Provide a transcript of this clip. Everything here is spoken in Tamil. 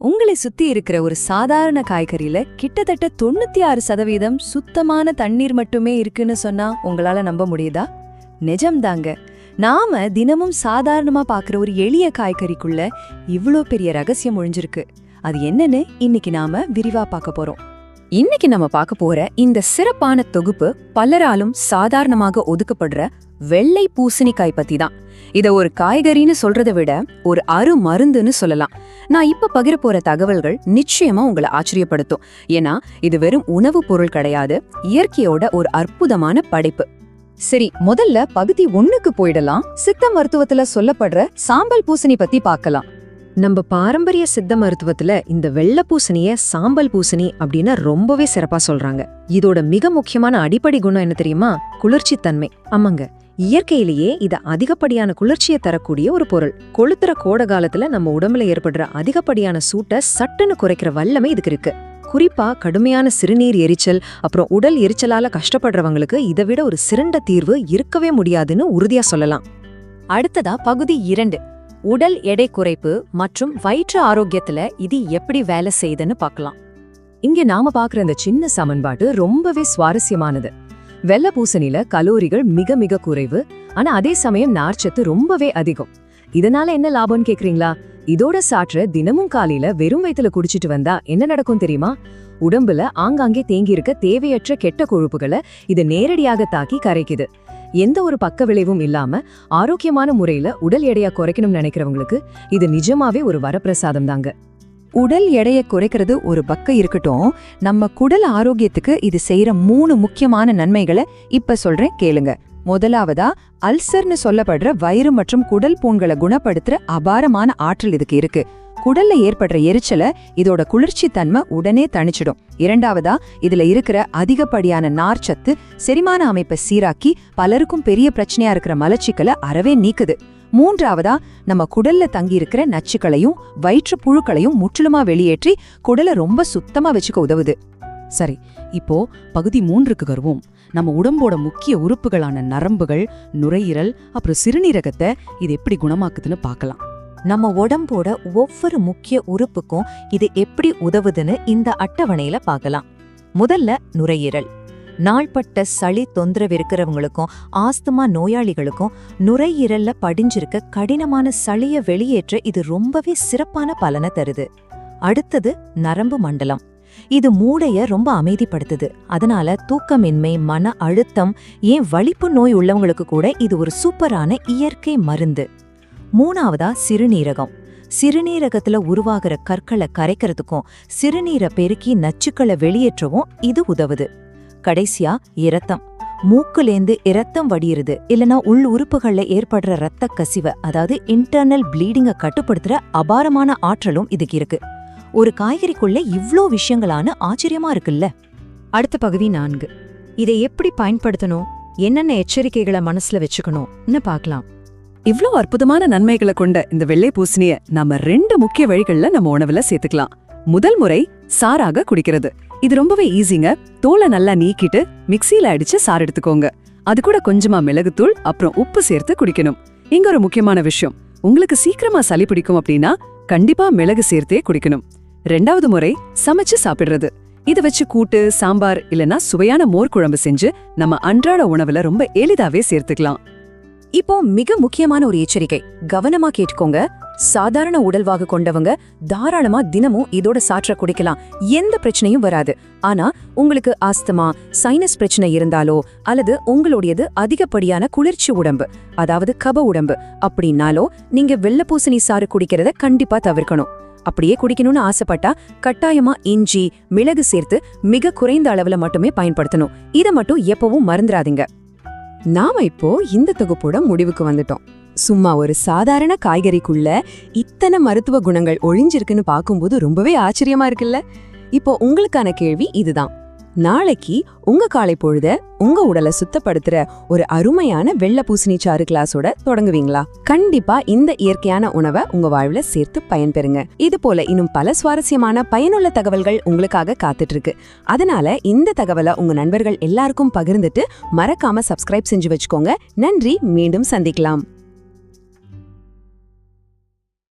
உங்களை சுத்தி இருக்கிற ஒரு சாதாரண காய்கறியில கிட்டத்தட்ட 96% சுத்தமான தண்ணீர் மட்டுமே இருக்குன்னு சொன்னா உங்களால நம்ப முடியுதா? நிஜம்தாங்க. நாம தினமும் சாதாரணமா பாக்குற ஒரு எளிய காய்கறிக்குள்ள இவ்ளோ பெரிய ரகசியம் ஒழிஞ்சிருக்கு. அது என்னன்னு இன்னைக்கு நாம விரிவா பார்க்க போறோம். இன்னைக்கு நம்ம பார்க்க போற இந்த சிறப்பான தொகுப்பு பலராலும் சாதாரணமாக ஒதுக்கப்படுற வெள்ளை பூசணிக்காய் பத்தி தான். இத ஒரு காய்கறின்னு சொல்றதை விட ஒரு மருந்துன்னு சொல்லலாம். நான் இப்ப பகிர போற தகவல்கள் நிச்சயமா உங்களை ஆச்சரியப்படுத்தும். ஏன்னா இது வெறும் உணவு பொருள் கிடையாது, இயற்கையோட ஒரு அற்புதமான படைப்பு. சரி, முதல்ல பகுதி 1க்கு போயிடலாம். சித்த மருத்துவத்துல சொல்லப்படுற சாம்பல் பூசணி பத்தி பார்க்கலாம். நம்ம பாரம்பரிய சித்த மருத்துவத்துல இந்த வெள்ளை பூசணிய சாம்பல் பூசணி அப்படின்னு ரொம்பவே சிறப்பா சொல்றாங்க. இதோட மிக முக்கியமான அடிப்படை குணம் என்ன தெரியுமா? குளிர்ச்சி தன்மை. ஆமாங்க, இயற்கையிலேயே இது அதிகப்படியான குளிர்ச்சியை தரக்கூடிய ஒரு பொருள். கொளுத்துற கோடை காலத்துல நம்ம உடம்புல ஏற்படுற அதிகப்படியான சூட்டை சட்டுன்னு குறைக்கிற வல்லமை இதுக்கு இருக்கு. குறிப்பா கடுமையான சிறுநீர் எரிச்சல் அப்புறம் உடல் எரிச்சலால கஷ்டப்படுறவங்களுக்கு இதை விட ஒரு சிறந்த தீர்வு இருக்கவே முடியாதுன்னு உறுதியா சொல்லலாம். அடுத்ததா பகுதி 2, உடல் எடை குறைப்பு மற்றும் வயிற்று ஆரோக்கியத்துல இது எப்படி வேலை செய்யுதுன்னு பார்க்கலாம். இங்க நாம பாக்குற இந்த சின்ன சமன்பாடு ரொம்பவே சுவாரஸ்யமானது. வெள்ளை பூசணில கலோரிகள் மிக மிக குறைவு, ஆனா அதே சமயம் நார்ச்சத்து ரொம்பவே அதிகம். இதனால என்ன லாபம்னு கேக்குறீங்களா? இதோட சாற்ற தினமும் காலையில வெறும் வயித்துல குடிச்சிட்டு வந்தா என்ன நடக்கும் தெரியுமா? உடம்புல ஆங்காங்கே தேங்கி இருக்க தேவையற்ற கெட்ட கொழுப்புகளை இது நேரடியாக தாக்கி கரைக்குது. எந்த ஒரு பக்க விளைவும் இல்லாம ஆரோக்கியமான முறையில உடல் எடையா குறைக்கணும்னு நினைக்கிறவங்களுக்கு இது நிஜமாவே ஒரு வரப்பிரசாதம் தாங்க. உடல் எடையை குறைக்கிறது ஒரு பக்கம் இருக்கட்டும், நம்ம குடல் ஆரோக்கியத்துக்கு இது செய்யற 3 முக்கியமான நன்மைகளை இப்ப சொல்றேன், கேளுங்க. முதலாவதா, அல்சர்னு சொல்லப்படுற வயிறு மற்றும் குடல் புண்களை குணப்படுத்துற அபாரமான ஆற்றல் இதுக்கு இருக்கு. குடல்ல ஏற்படுற எரிச்சலை இதோட குளிர்ச்சி தன்மை உடனே தணிச்சிடும். இரண்டாவதா, இதுல இருக்கிற அதிகப்படியான நார்ச்சத்து செரிமான அமைப்பை சீராக்கி பலருக்கும் பெரிய பிரச்சனையா இருக்கிற மலச்சிக்கலை அறவே நீக்குது. மூன்றாவதா, நம்ம குடல்ல தங்கி இருக்கிற நச்சுக்களையும் வயிற்று புழுக்களையும் முற்றிலுமா வெளியேற்றி குடலை ரொம்ப சுத்தமா வச்சுக்க உதவுது. சரி, இப்போ பகுதி 3க்கு வருவோம். நம்ம உடம்போட முக்கிய உறுப்புகளான நரம்புகள், நுரையீரல் அப்புறம் சிறுநீரகத்தை இது எப்படி குணமாக்குதுன்னு பார்க்கலாம். நம்ம உடம்போட ஒவ்வொரு முக்கிய உறுப்புக்கும் இது எப்படி உதவுதுன்னு இந்த அட்டவணையில பார்க்கலாம். முதல்ல நுரையீரல். நாள்பட்ட சளி தொந்தரவு இருக்கிறவங்களுக்கும் ஆஸ்துமா நோயாளிகளுக்கும் நுரையீரல்ல படிஞ்சிருக்க கடினமான சளிய வெளியேற்ற இது ரொம்பவே சிறப்பான பலனை தருது. அடுத்தது நரம்பு மண்டலம். இது மூளைய ரொம்ப அமைதிப்படுத்துது. அதனால தூக்கமின்மை, மன அழுத்தம், ஏன் வலிப்பு நோய் உள்ளவங்களுக்கு கூட இது ஒரு சூப்பரான இயற்கை மருந்து. மூணாவதா சிறுநீரகம். சிறுநீரகத்துல உருவாகிற கற்களை கரைக்கிறதுக்கும் சிறுநீரை பெருக்கி நச்சுக்களை வெளியேற்றவும் இது உதவுது. கடைசியா இரத்தம். மூக்குலேந்து இரத்தம் வடியுறது இல்லனா உள் உறுப்புகள்ல ஏற்படுற இரத்த கசிவை, அதாவது இன்டர்னல் ப்ளீடிங்கை கட்டுப்படுத்துற அபாரமான ஆற்றலும் இதுக்கு இருக்கு. ஒரு காய்கறிக்குள்ள இவ்ளோ விஷயங்களான ஆச்சரியமா இருக்குல்ல. அடுத்த பகுதி 4, இதை எப்படி பயன்படுத்தணும், என்னென்ன எச்சரிக்கைகளை மனசுல வச்சுக்கணும்னு பார்க்கலாம். இவ்ளோ அற்புதமான நன்மைகளை கொண்ட இந்த வெள்ளை பூசணிய நாம 2 முக்கிய வழிகள்ல நம்ம உணவுல சேர்த்துக்கலாம். முதல் முறை சாறாக குடிக்கிறது. இது ரொம்பவே ஈஸிங்க. தோலை நல்லா நீக்கிட்டு மிக்சியில அடிச்சு சாறு எடுத்துக்கோங்க. அது கூட கொஞ்சமா மிளகுத்தூள் அப்புறம் உப்பு சேர்த்து குடிக்கணும். இங்க ஒரு முக்கியமான விஷயம், உங்களுக்கு சீக்கிரமா சளி பிடிக்கும் அப்படின்னா கண்டிப்பா மிளகு சேர்த்தே குடிக்கணும். 2வது முறை சமைச்சு சாப்பிடுறது. இத வச்சு கூட்டு, சாம்பார் இல்லனா சுவையான மோர் குழம்பு செஞ்சு நம்ம அன்றாட உணவுல ரொம்ப எளிதாவே சேர்த்துக்கலாம். இப்போ மிக முக்கியமான ஒரு எச்சரிக்கை, கவனமா கேட்டுக்கோங்க. சாதாரண உடல்வாகு கொண்டவங்க தாராளமா தினமும் இதோட சாற்ற குடிக்கலாம், எந்த பிரச்சனையும் வராது. ஆனா உங்களுக்கு ஆஸ்துமா, சைனஸ் பிரச்சனை இருந்தாலோ அல்லது உங்களுடையது அதிகப்படியான குளிர்ச்சி உடம்பு, அதாவது கப உடம்பு அப்படின்னாலோ நீங்க வெள்ளை பூசணி சாறு குடிக்கிறத கண்டிப்பா தவிர்க்கணும். அப்படியே குடிக்கணும்னு ஆசைப்பட்டா கட்டாயமா இஞ்சி, மிளகு சேர்த்து மிக குறைந்த அளவுல மட்டுமே பயன்படுத்தணும். இதை மட்டும் எப்பவும் மறந்துடாதீங்க. நாம இப்போ இந்த தொகுப்போட முடிவுக்கு வந்துட்டோம். சும்மா ஒரு சாதாரண காய்கறிக்குள்ள இத்தனை மருத்துவ குணங்கள் ஒழிஞ்சிருக்குன்னு பார்க்கும்போது ரொம்பவே ஆச்சரியமா இருக்குல்ல. இப்போ உங்களுக்கான கேள்வி இதுதான். நாளைக்கு உங்க காலை பொழுத உங்க உடலை சுத்தப்படுத்துற ஒரு அருமையான வெள்ளை பூசணி சாறு கிளாஸோட தொடங்குவீங்களா? கண்டிப்பா இந்த இயற்கையான உணவை உங்க வாழ்வுல சேர்த்து பயன்பெறுங்க. இது போல இன்னும் பல சுவாரஸ்யமான பயனுள்ள தகவல்கள் உங்களுக்காக காத்துட்டு இருக்கு. அதனால இந்த தகவலை உங்க நண்பர்கள் எல்லாருக்கும் பகிர்ந்துட்டு மறக்காம சப்ஸ்கிரைப் செஞ்சு வச்சுக்கோங்க. நன்றி, மீண்டும் சந்திக்கலாம்.